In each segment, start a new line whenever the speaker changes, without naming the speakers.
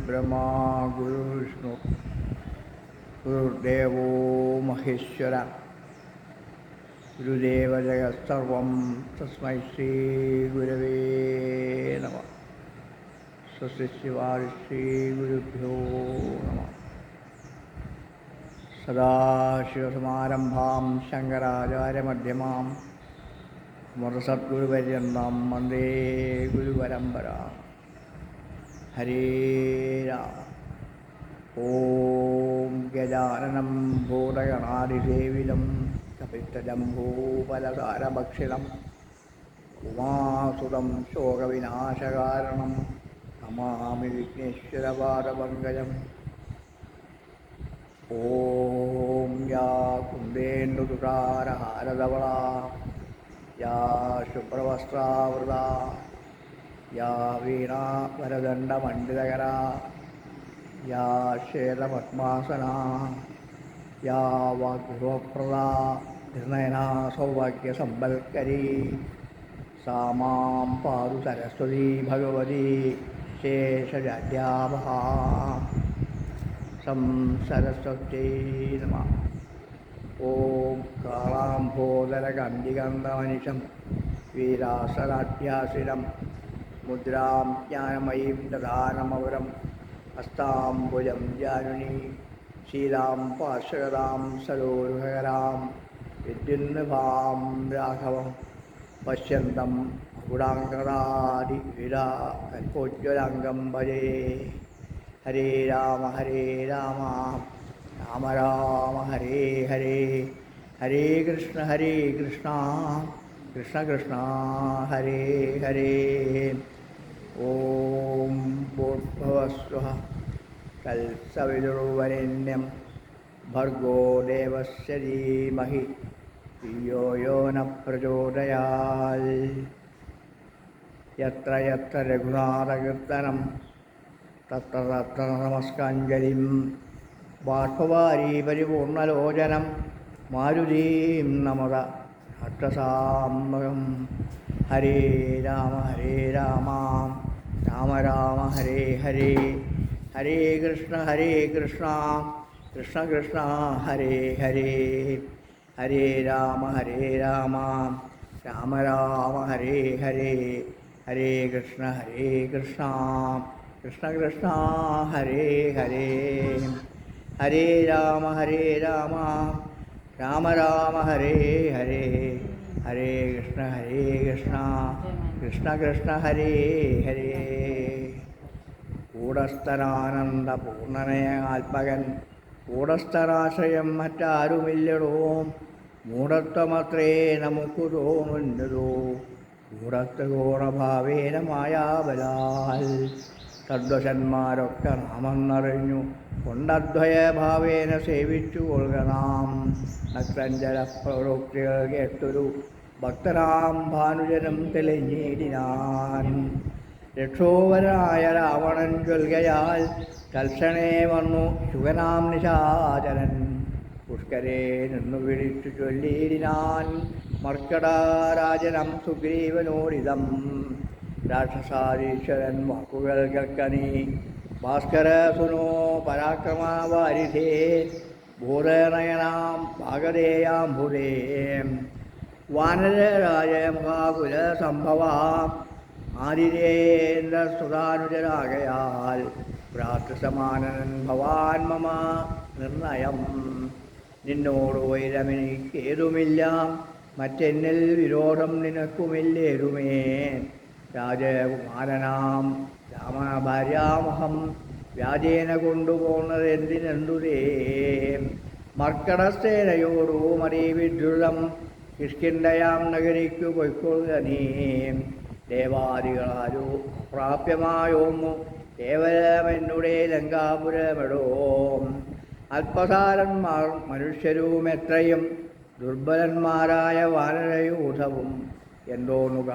ब्रह्मा गुरुविष्णु गुरुर्देवो महेश्वर गुरुदेव जगत्सर्वं तस्मै श्रीगुरवे नमः। स्वस्ति श्रीगुरुभ्यो नमः। सदाशिवसमारम्भां शङ्कराचार्यमध्यमां मदसद्गुरुपर्यन्तां वन्दे गुरुपरम्परां। हरे राम। ॐ गजाननं भूतगणाधिसेवितं कपित्थजम्बूफलसारभक्षितं उमासुतं शोकविनाशकारणं नमामि विघ्नेश्वरपादपङ्कजम्। ॐ या कुन्देन्दुतुषारहारधवला या शुभ्रवस्त्रावृता या वीणावरदण्डमण्डितकरा या श्वेतपद्मासना या वाग्भुवप्रदा निर्णयना सौभाग्यसम्पत्करी सा मां पातु सरस्वती भगवती शेषजाड्यावहा। सरस्वत्यै नमः। ॐ कालाम्भोदरगन्धिगन्धमनिशं वीरासनाढ्यासिनं मुद्रां ज्ञानमयीं ददानमवरं हस्ताम्बुजं जानुनी शीलां पार्श्वगदां सरोरुहकरां विद्युन्नभां राघवं पश्यन्तं गुडाङ्गरादिविरा कल्पोज्ज्वलाङ्गं भजे। हरे राम राम राम हरे हरे, हरे कृष्ण कृष्ण कृष्ण हरे हरे। ॐ भूर्भुवस्सुः तत्सवितुर्वरेण्यं भर्गो देवस्य धीमहि धियो यो न प्रचोदयात्। यत्र यत्र रघुनाथकीर्तनं तत्र तत्र नमस्काञ्जलिं बाष्पवारी परिपूर्णलोचनं मारुतीं नमद राक्षसाम्बकम्। हरे राम राम राम हरे हरे, हरे कृष्ण कृष्ण कृष्ण हरे हरे, हरे राम राम राम हरे हरे, हरे कृष्ण कृष्ण कृष्ण हरे हरे, हरे राम राम हरे हरे, हरे कृष्ण कृष्ण हरे हरे। കൂടസ്ഥനാനന്ദപൂർണനയാത്മകൻ കൂടസ്ഥനാശ്രയം മറ്റാരുമില്ലടോ, മൂഢത്വമത്രേ നമുക്ക് തോന്നുന്നതോ, കൂടസ്ഥഗോണഭാവേന മായാബലാൽ. തദ്വശന്മാരൊക്കെ നാമെന്നറിഞ്ഞു കൊണ്ടദ്വയഭാവേന സേവിച്ചു കൊള്ളുക നാം. നക്തഞ്ചല പ്രവൃത്തികൾ കേട്ടൊരു ഭക്തനാം ഭാനുജനം തെളിഞ്ഞിടിനാൻ. രക്ഷോവരായ രാവണൻ ചൊൽകയാൽ തൽക്ഷണേ വന്നു ശുഗനാം നിശാചരൻ. പുഷ്കരേ നിന്നു വിളിച്ചു ചൊല്ലിയിടിനാൻ മർക്കടരാജനം സുഗ്രീവനോടിതം. രാക്ഷസാരീശ്വരൻ വാക്കുകൾ കേൾക്കനീ ഭാസ്കര സുനോ പരാക്രമവാരിധേ, ഭൂതനയനാം ഭാഗതേയാംബുധേ. വാനരരാജമഹാകുല സംഭവാം ആതിരേന്ദ്രസുതാനുജരാകയാൽ ഭ്രാതൃസമാനൻ ഭവാൻ മമ നിർണയം. നിന്നോട് വൈരമെനിക്കേതുമില്ല, മറ്റെന്നിൽ വിരോധം നിനക്കുമില്ലേതുമേ. രാജകുമാരനാം രാമഭാര്യാമഹം വ്യാജേന കൊണ്ടുപോകുന്നതെന്തിനെന്തുരേ. മർക്കടസേനയോടു മറിവിദ്രുതം കിഷ്കിന്ധയാം നഗരിക്കു പൊയ്ക്കൊള്ളുക നീ. ദേവാദികളാരു പ്രാപ്യമായോന്നു കേവലമെന്നുടെ ലങ്കാപുരമെടോ. അല്പസാരന്മാർ മനുഷ്യരും എത്രയും ദുർബലന്മാരായ വാനരയൂഥവും എന്തോന്നു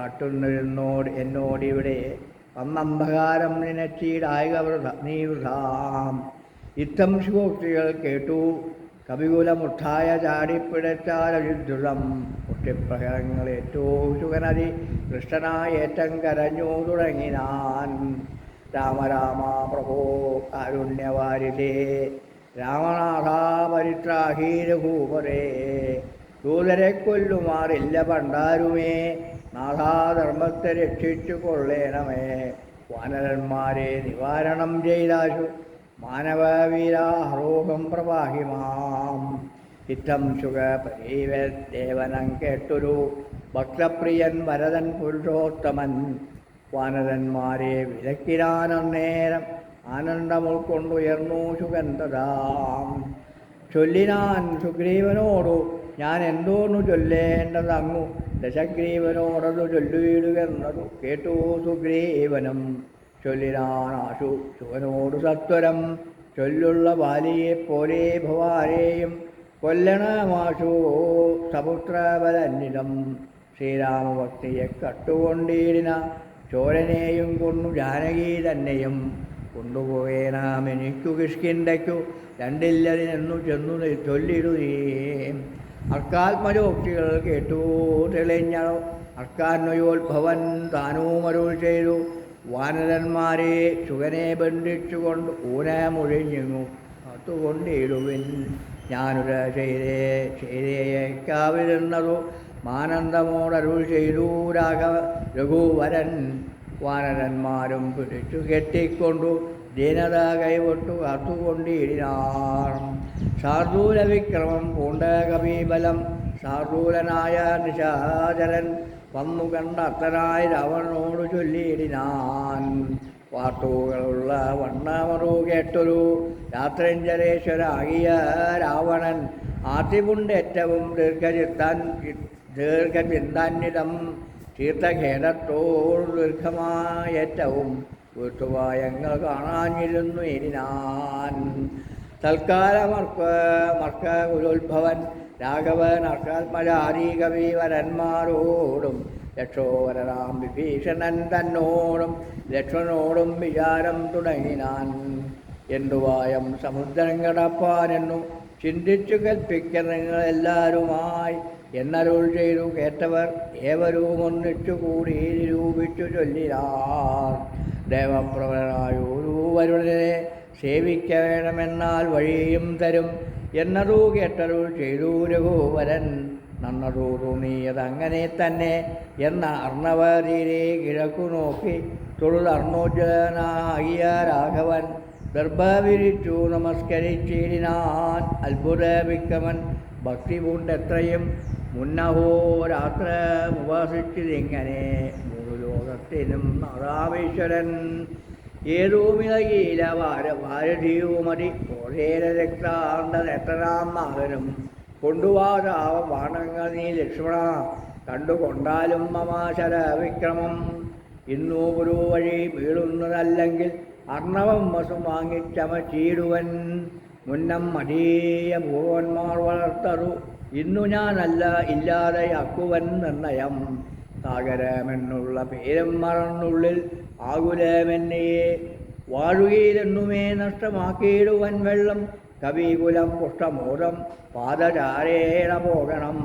എന്നോടിവിടെ വന്നന്ധകാരം നിനച്ചീടായ നീ വൃഥാം. ഇത്തം ശുഭോക്തികൾ കേട്ടു കവികുലമുട്ടായ ചാടിപ്പിടച്ചാലയുദ്ധം മുട്ടിപ്രഹരങ്ങളേറ്റോ ശുകനതി കൃഷ്ണനായേറ്റം കരഞ്ഞു തുടങ്ങിനാൻ. രാമ രാമ പ്രഭോ കാരുണ്യവാരിതേ രാമനാഥാ പരിത്രാഹീ രഘൂപരേ. ദൂതരെ കൊല്ലുമാറില്ല പണ്ടാരുമേ നാഥാധർമ്മത്തെ രക്ഷിച്ചു കൊള്ളേണമേ. വാനരന്മാരെ നിവാരണം ചെയ്താശു മാനവവീരാഹരോഹം പ്രവാഹിമാം. ഇത്തം ശുക പരീവദേവനം കേട്ടൊരു ഭക്തപ്രിയൻ വരദൻ പുരുഷോത്തമൻ വാനരന്മാരെ വിലക്കിനാനന്നേരം ആനന്ദം ഉൾക്കൊണ്ടുയർന്നു ശുഗന്ധതാം. ചൊല്ലിനാൻ സുഗ്രീവനോടു ഞാൻ എന്തോന്നു ചൊല്ലേണ്ടതങ്ങു ദശഗ്രീവനോടതു ചൊല്ലിയിടുകെന്നതു കേട്ടു സുഗ്രീവനും. ചൊല്ലിനാനാശു ശുവനോടു സത്വരം ചൊല്ലുള്ള ബാലിയെപ്പോലെ ഭവാരെയും കൊല്ലണമാശു സപുത്രബലന്വിതം. ശ്രീരാമഭക്തിയെ കട്ടുകൊണ്ടിരുന്ന ചോരനെയും കൊണ്ടു ജാനകി തന്നെയും കൊണ്ടുപോയേനാം എനിക്കു കിഷ്കിന്തയ്ക്കു രണ്ടില്ലതിനെന്നു ചെന്നു ചൊല്ലിടുകേ. അർക്കാത്മജോക്തികൾ കേട്ടു തെളിഞ്ഞോ അർക്കാന്വയോത്ഭവൻ താനൂമരുൾ ചെയ്തു വാനരന്മാരെ ശുഗനെ ബന്ധിച്ചുകൊണ്ട് ഊനമൊഴിഞ്ഞു കാത്തുകൊണ്ടിടുവിൻ. ഞാനൊരു ശൈരേയക്കാവിരുന്നതു മാനന്ദമോടരുൾ ചെയ്തു രഘുവരൻ. വാനരന്മാരും പിടിച്ചു കെട്ടിക്കൊണ്ടു ദീനത കൈവിട്ടു കാത്തുകൊണ്ടിരിനാർ. ശാർദൂല വിക്രമം പൂണ്ട കവിബലം ശാർദൂലനായ നിശാചരൻ വന്നു കണ്ട അത്തനായി രാവണനോട് ചൊല്ലിയിടിനാൻ. വാർത്തകളുള്ള വണ്ണമറു കേട്ടൊരു രാത്രഞ്ജലേശ്വരാകിയ രാവണൻ ആർത്തിപുണ്ടേറ്റവും ദീർഘചിന്താന്വിതം തീർത്ഥഖേദത്തോട് ദീർഘമായേറ്റവും വീട്ടുവായങ്ങൾ കാണാഞ്ഞിരുന്നു ഇനിനാൻ. തൽക്കാലമർക്കുലോത്ഭവൻ രാഘവൻ അർക്കാത്മജാതി കവിവരന്മാരോടും ലക്ഷോവരനാം വിഭീഷണൻ തന്നോടും ലക്ഷ്മണനോടും വിചാരം തുടങ്ങിനാൻ. എന്തുവായം സമുദ്രം കടപ്പാനെന്നു ചിന്തിച്ചു കൽപ്പിക്കുന്ന നിങ്ങളെല്ലാവരുമായി എന്നരുൾ ചെയ്തു കേട്ടവർ ഏവരും ഒന്നിച്ചു കൂടി നിരൂപിച്ചു ചൊല്ലിനാർ. ദേവപ്രവനായൊരു വരുണനെ സേവിക്ക വേണമെന്നാൽ വഴിയും തരും എന്നതു കേട്ടരുൾ ചെയ്തു രഘുവരൻ. നന്നതു തോന്നിയതങ്ങനെ തന്നെ എന്ന അർണവതീരെ കിഴക്കു നോക്കി തൊഴുതർണോജ്വലനാകിയ രാഘവൻ ദർഭ വിരിച്ചു നമസ്കരിച്ചിടിനാൻ. അത്ഭുത വിക്രമൻ ഭക്തി പൂണ്ടെത്രയും മുന്നഹോരാത്രമുപാസിച്ചതിങ്ങനെ മൂന്നു ലോകത്തിനും നാദാമീശ്വരൻ. ഏതോമിതകീല ഭാരതീയുമതി ഓരേര രക്താന്ത നേത്രനാം നാഥനും കൊണ്ടുവാതാവ ബാണങ്ങൾ നീ ലക്ഷ്മണ കണ്ടുകൊണ്ടാലും മമാശര വിക്രമം. ഇന്നു ഒരു വഴി വീഴുന്നതല്ലെങ്കിൽ അർണവം വശം വാങ്ങിച്ചമച്ചീടുവൻ. മുന്നം മടീയ പൂർവന്മാർ വളർത്തതു ഇന്നു ഞാനല്ല ഇല്ലാതെയാക്കുവൻ നിർണയം. സാഗരമെന്നുള്ള പേരും മറന്നുള്ളിൽ ആകുലമെന്നെയെ വാഴുകയിലെന്നുമേ നഷ്ടമാക്കിയിടുവൻ വെള്ളം. കവികുലം പുഷ്ടമോദം പാദചാരേണ പോകണം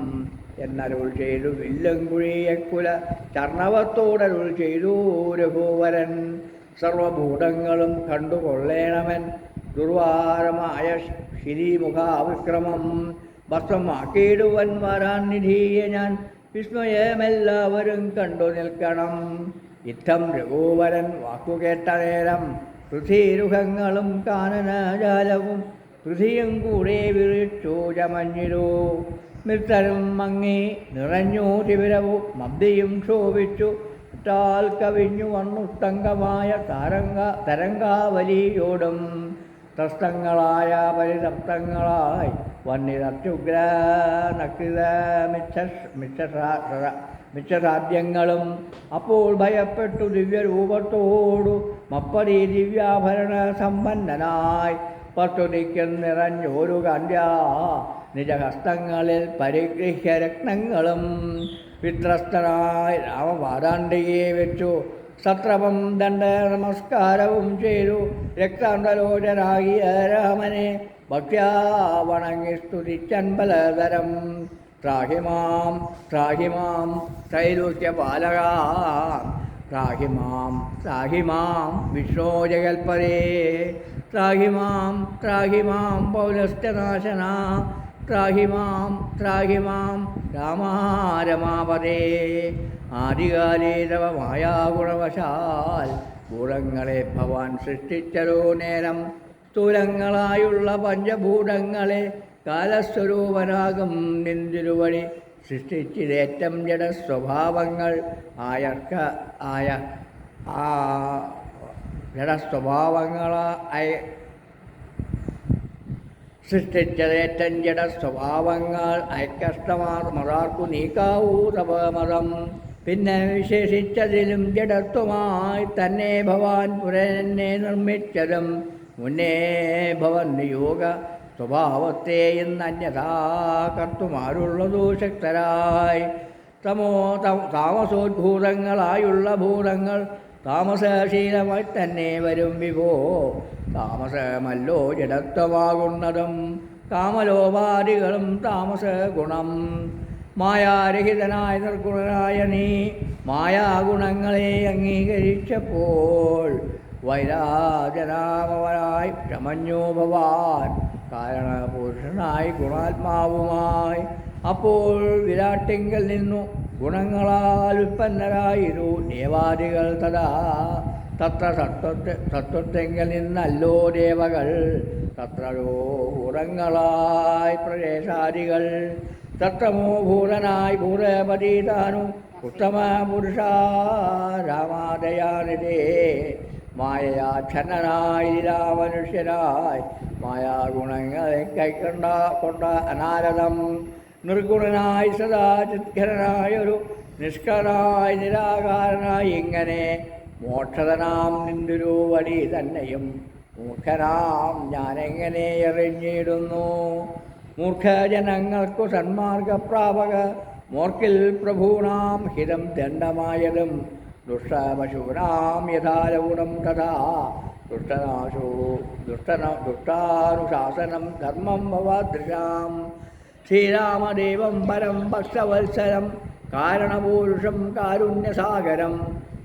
എന്നരുൾ ചെയ്തു വില്ലങ്കുഴിയക്കുല ചർണവത്തോടരുൾ ചെയ്തു രഘുവരൻ. സർവഭൂതങ്ങളും കണ്ടുകൊള്ളേണമൻ ദുർവാരമായ ശിരിമുഖാവിക്രമം. ഭസ്മമാക്കിയിടുവൻ വരാൻ നിധിയെ ഞാൻ വിസ്മയമെല്ലാവരും കണ്ടു നിൽക്കണം. ഇത്തം രഘുവരൻ വാക്കുകേട്ട നേരം പൃഥ്വീരുഹങ്ങളും കാനനജാലവും പൃഥിയും കൂടെ വിളിച്ചു ചമഞ്ഞിരു. മിത്രനും മങ്ങി നിറഞ്ഞു ശിബിരവും മബ്ദിയും ശോഭിച്ചു ാൽ കവിഞ്ഞു വന്നു തങ്കമായ തരംഗാവലിയോടും തസ്തങ്ങളായ പരിതപ്തങ്ങളായി വന്നിതത്യുഗ്ര നക്രിത മിച്ചസാധ്യങ്ങളും. അപ്പോൾ ഭയപ്പെട്ടു ദിവ്യരൂപത്തോടു മപ്പതി ദിവ്യാഭരണ സമ്പന്നനായി പത്തുദിക്കൽ നിറഞ്ഞോരു കണ്ട്യാ നിജഹസ്തങ്ങളിൽ പരിഗ്രഹ്യ രത്നങ്ങളും. വിത്രസ്തനായി രാമപാദാണ്ടികയെ വെച്ചു സത്രപം ദണ്ഡ നമസ്കാരവും ചെയ്തു രക്താന്തലോചനാകിയ രാമനെ ഭക്ത്യാ വണങ്ങി സ്തുതിച്ചൻ പലതരം. ത്രാഹിമാം ത്രാഹിമാം ത്രൈലോക്യപാലക ത്രാഹിമാം ത്രാഹിമാം വിഷ്ണോ ജഗൽപദേ ത്രാഹിമാം ത്രാഹിമാം പൗലസ്ത്യനാശന ത്രാഹിമാം ത്രാഹിമാം രാമാരമാപദേ. ആദികാലേ തവ മായാഗുണവശാൽ ഭൂതങ്ങളെ ഭവാൻ സൃഷ്ടിച്ചതോ നേരം സ്ഥൂലങ്ങളായുള്ള പഞ്ചഭൂതങ്ങളെ കാലസ്വരൂപനാകും നിന്തിരുവഴി സൃഷ്ടിച്ചിതേറ്റം ജഡസ്വഭാവങ്ങൾ സൃഷ്ടിച്ചതേറ്റം ജഡസ്വഭാവങ്ങൾ ഐക്യഷ്ടമാർക്കു നീക്കാവൂ തപമതം. പിന്നെ വിശേഷിച്ചതിലും ജഡത്വമായി തന്നെ ഭവാൻ പുരനെ നിർമ്മിച്ചതും മുന്നേ ഭവൻ നിയോഗ സ്വഭാവത്തെ ഇന്നന്യഥാ കർത്തുമാരുള്ളതു ശക്തരായി. താമസോദ്ഭൂതങ്ങളായുള്ള ഭൂതങ്ങൾ താമസശീലമായി തന്നെ വരും വിഭോ. താമസമല്ലോ ജഡത്വമാകുന്നതും കാമലോപാദികളും താമസ ഗുണം. മായാരഹിതനായ നിർഗുണനായ നീ മായാഗുണങ്ങളെ അംഗീകരിച്ചപ്പോൾ വൈരാജനാമവനായി ചമഞ്ഞു ഭവാൻ കാരണപുരുഷനായി ഗുണാത്മാവുമായി. അപ്പോൾ വിരാട്ടിങ്കൽ നിന്നു ഗുണങ്ങളാൽ ഉൽപ്പന്നരായിരു ദേവാദികൾ തഥാ തത്ര സത്വത്തെങ്കിൽ നിന്നല്ലോ ദേവകൾ തത്രയോ ഭൂതങ്ങളായി പ്രദേശാദികൾ. തത്രമോ ഭൂതനായി ഭൂതപതി താനു ഉത്തമ പുരുഷ രാമാദയാനിതേ. മായയാച്ഛന്നനായി മനുഷ്യരായി മായാഗുണങ്ങളെ കൊണ്ട അനാരദം. നിർഗുണനായി സദാ ചിത്കരനായൊരു നിഷ്കരായി നിരാകാരനായി ഇങ്ങനെ മോക്ഷതനാം നിന്തൊരു വഴി തന്നെയും മൂർഖനാം ഞാനെങ്ങനെ എറിഞ്ഞിടുന്നു. മൂർഖജനങ്ങൾക്കു സന്മാർഗപ്രാപക മോർക്കിൽ പ്രഭൂണാം ഹിതം ദണ്ഡമായതും ദുഷ്ടപശൂനാം യഥാരഗുണം തഥാ ദുഷ്ടാനുശാസനം ധർമ്മം ഭവാദൃശാം. ശ്രീരാമദേവം പരം ഭക്തവത്സരം കാരണപൂരുഷം കാരുണ്യസാഗരം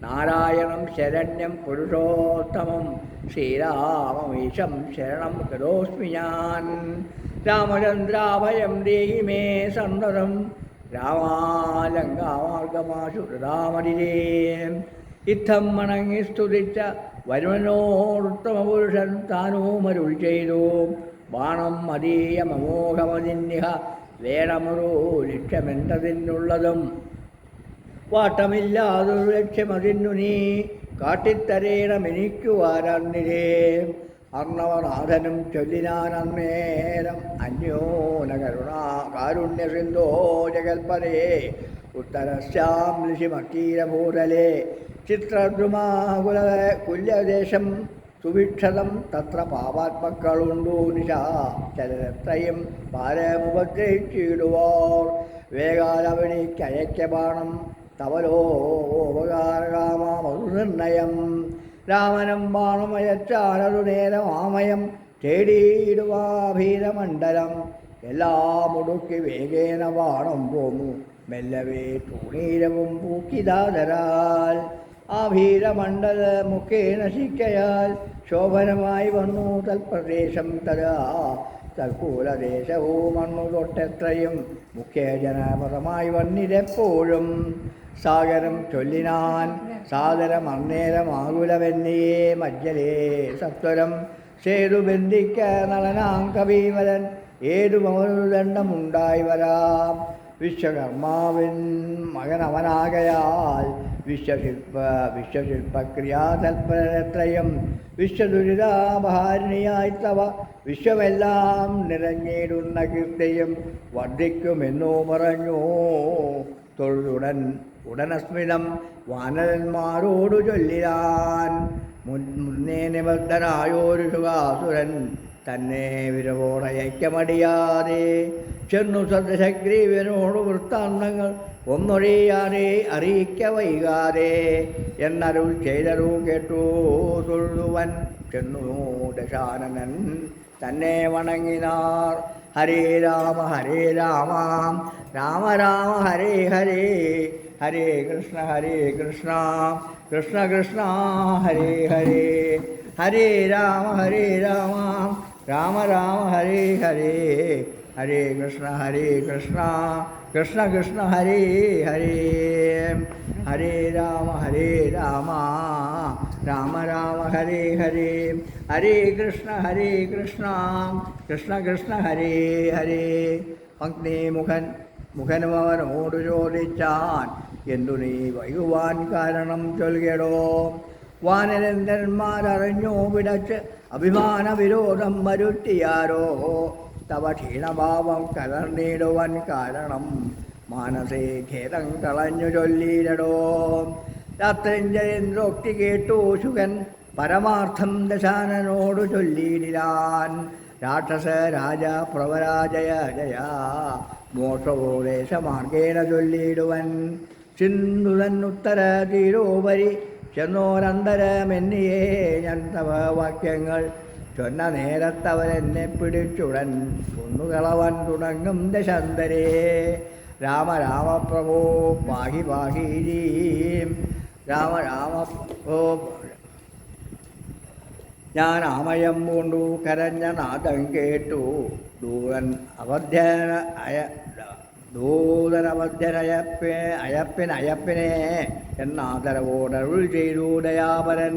നാരായണം ശരണ്യം പുരുഷോത്തമം ശ്രീരാമമീശം ശരണം ഗതോസ്മി ഞാൻ. രാമചന്ദ്രാഭയം ദേഹി മേ സന്തതം രാമാലങ്കാമാർഗമാശു രാമരിരേ. ഇത്തം വണങ്ങി സ്തുതിച്ച വരുമനോടുത്തമപുരുഷൻ താനുമരുൾ ചെയ്തു. ബാണം മതീയമമോഘമതിന്യഹ വേണമൊരു ലക്ഷ്യമെന്തതിനുള്ളതും വാട്ടമില്ലാതൊരു ലക്ഷ്യമതിന്നു നീ കാട്ടിത്തരേണമെനിക്കു ആരാന്നിരേ. അർണവനാഥനും ചൊല്ലിനാൻ അന്നേരം അന്യോന കാരുണ്യസിന്ധോ ജഗൽപരേ ഉത്തരസ്യാം ഋഷിമക്കീരഭൂതലേ. ചിത്രദ്രുമാകുല കുല്യദേശം സുഭിക്ഷതം തത്ര പാപാത്മക്കളുണ്ടു നിശാചരത്രയും പാരമുപഗ്രഹിച്ചിടുവാർ. വേഗാലവണിക്കയക്യബാണം തവലോ ഉപകാരകാമധുനിർണയം. രാമനം ബാണമയച്ചാനതു നേരമാമയം തേടിയിടുവാഭീരമണ്ഡലം. എല്ലാം ഒടുക്കി വേഗേന ബാണം പോന്നു മെല്ലവേ തൂണീരവും പൂക്കിതാതരാൽ. ആ ഭീരമണ്ഡല മുഖേന ശിക്കയാൽ ശോഭനമായി വന്നു തൽപ്രദേശം തരാ. തൽക്കൂലദേശവും മണ്ണു തൊട്ടെത്രയും മുഖ്യജനപദമായി വന്നിതെപ്പോഴും. സാഗരം ചൊല്ലിനാൻ സാദരം അന്നേരമാകുലവെന്നിയേ മജ്ജലേ സത്വരം സേതു ബന്ധിക്ക നളനാം കവീവരൻ ഏതു മൗനദണ്ഡമുണ്ടായി വരാം. വിശ്വകർമാവിൻ മകനവനാകയാൽ വിശ്വശില്പക്രിയാതൽപരത്രയം വിശ്വദുരിതാപഹാരിണിയായി തവ വിശ്വമെല്ലാം നിറഞ്ഞിടുന്ന കീർത്തിയും വർദ്ധിക്കുമെന്നു പറഞ്ഞു. തൊഴുതുടൻ ഉടനസ്മിതം വാനരന്മാരോടു ചൊല്ലിലാൻ. മുന്നേ നിബദ്ധനായോരു ശുകാസുരൻ തന്നെ വിരവോടയക്കമടിയാതെ ചെന്നു സദശഗ്രീവനോട് വൃത്താന്തങ്ങൾ ഒന്നൊഴിയാതെ അറിയിക്ക വൈകാതെ എന്നരുൾ ചെയ്തരു കേട്ടു തൊഴുവൻ. ചെന്നു ദശാനനൻ തന്നെ വണങ്ങിനാർ. ഹരേ രാമ രാമ രാമ ഹരേ ഹരേ, ഹരേ കൃഷ്ണ കൃഷ്ണ കൃഷ്ണ ഹരേ ഹരേ. ഹരേ രാമ രാമ ഹരേ ഹരേ, ഹരേ കൃഷ്ണ കൃഷ്ണ ഹരേ ഹരേ. ഹരേ രാമ രാമ ഹരേ ഹരേ, ഹരേ കൃഷ്ണ കൃഷ്ണ ഹരേ ഹരേ. പത്നി മുഖനുമവനോട് ചോദിച്ചാൻ, എന്തു നീ വൈകുവാൻ കാരണം ചൊൽകടോ. വാനരേന്ദ്രന്മാരറിഞ്ഞു പിടച്ച് അഭിമാന വിരോധം വരുത്തിയാരോ. തവ ക്ഷീണഭാവം കലർന്നിടുവാൻ കാരണം മാനസേ ഖേദം കളഞ്ഞു ചൊല്ലിയിടോ. രാത്രിഞ്ചരേന്ദ്രോക്തി കേട്ടു ശുകൻ പരമാർത്ഥം ദശാനനോടു ചൊല്ലിയിടാൻ. രാക്ഷസ രാജ പ്രവരാജയ ജയ മോക്ഷോപദേശമാർഗേണ ചൊല്ലിയിടുവൻ. സിന്ധുതന്നുത്തര തീരോപരി ചെന്നോരന്തരമെന്നിയേ ഞാൻ തവ വാക്യങ്ങൾ ചൊന്ന നേരത്തവരെന്നെ പിടിച്ചുടൻ കൊന്നുകളവൻ തുടങ്ങും ദശാന്തരേ. രാമ പ്രഭോ പാഹി പാഹീരീം. രാമ പ്രഭോ. ഞാൻ ആമയം പൂണ്ടു കരഞ്ഞ നാദം കേട്ടു അയപ്പിനെ എന്നാദരവോടരുൾ ചെയ്തു ദയാപരൻ.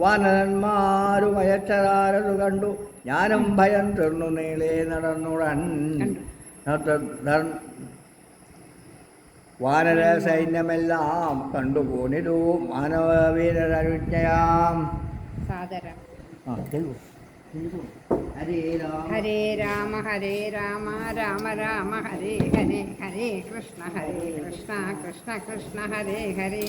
വാനരന്മാരും അയച്ചതാരതു കണ്ടു ഞാനും ഭയം തീർന്നു നീളെ നടന്നുടൻ. വാനര സൈന്യമെല്ലാം കണ്ടുപോണിതു മാനവവീരരനുജ്ഞയാം.
ഹരേ രാമ രാമ ഹരേ ഹരേ, ഹരേ കൃഷ്ണ കൃഷ്ണ ഹരേ ഹരേ.